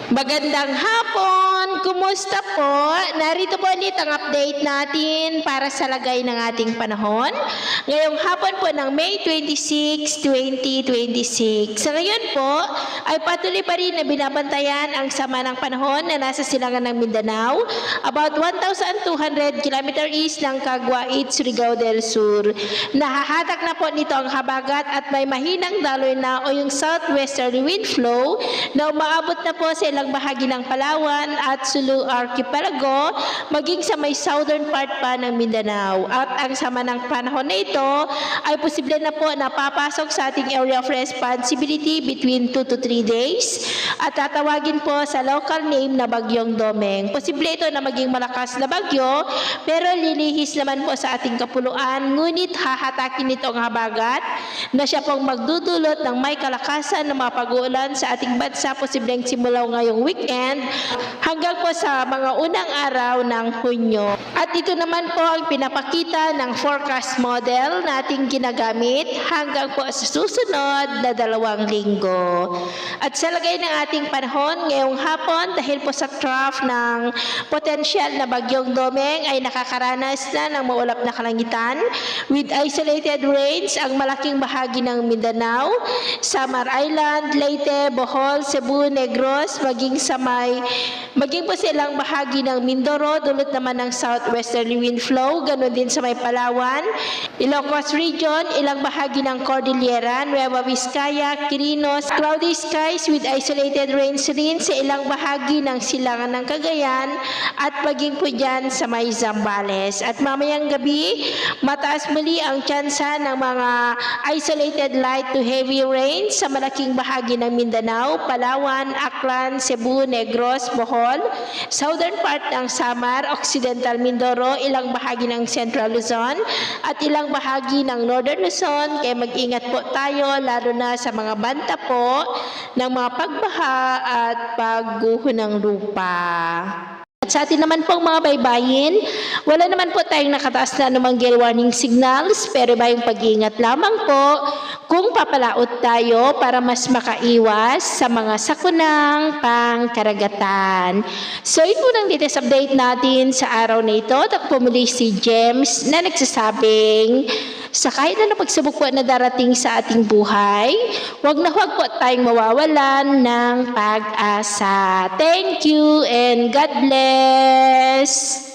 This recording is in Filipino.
Magandang hapon! Kumusta po? Narito po ulit ang update natin para sa lagay ng ating panahon. Ngayong hapon po ng May 26, 2026. Sa ngayon po ay patuloy pa rin na binabantayan ang sama ng panahon na nasa silangan ng Mindanao, about 1,200 km east ng Caguait, Surigao del Sur. Nahahatak na po nito ang habagat at may mahinang daloy na o yung southwesterly wind flow na umaabot na po sa ilang bahagi ng Palawan at Sulu Archipelago, maging sa may southern part pa ng Mindanao. At ang sama ng panahon na ito ay posible na po na papasok sa ating area of responsibility between 2 to 3 days at tatawagin po sa local name na Bagyong Domeng. Posible ito na maging malakas na bagyo pero lilihis naman po sa ating kapuluan, ngunit hahatakin nito ang habagat na siya pong magdudulot ng may kalakasan na mga pag-uulan sa ating bansa, posibleng simula ngayong weekend hanggang po sa mga unang araw ng Hunyo. At ito naman po ang pinapakita ng forecast model nating ginagamit hanggang po sa susunod na 2 linggo. At sa lagay ng ating panahon ngayong hapon, dahil po sa trough ng potensyal na Bagyong Domeng ay nakakaranas na ng maulap na kalangitan with isolated rains ang malaking bahagi ng Mindanao, Samar Island, Leyte, Bohol, Cebu, Negros, maging po sa ilang bahagi ng Mindoro, dulot naman ng southwesterly wind flow, ganun din sa may Palawan, Ilocos Region, ilang bahagi ng Cordillera, Nueva Vizcaya, Quirinos, cloudy skies with isolated rains rin sa ilang bahagi ng silangan ng Cagayan at maging po dyan sa may Zambales. At mamayang gabi, mataas muli ang tsansa ng mga isolated light to heavy rain sa malaking bahagi ng Mindanao, Palawan, Aklan, Cebu, Negros, Bohol, southern part ng Samar, Occidental Mindoro, ilang bahagi ng Central Luzon at ilang bahagi ng Northern Luzon. Kaya mag-ingat po tayo lalo na sa mga banta po ng mga pagbaha at pagguho ng lupa. At sa atin naman pong mga baybayin, wala naman po tayong nakataas na anumang gale warning signals, pero bayang pag-iingat lamang po kung papalaot tayo para mas makaiwas sa mga sakunang pangkaragatan. So yun po ang latest update natin sa araw na ito. At pumuli si James na nagsasabing, sa kahit na pagsubok po na darating sa ating buhay, huwag po tayong mawawalan ng pag-asa. Thank you and God bless!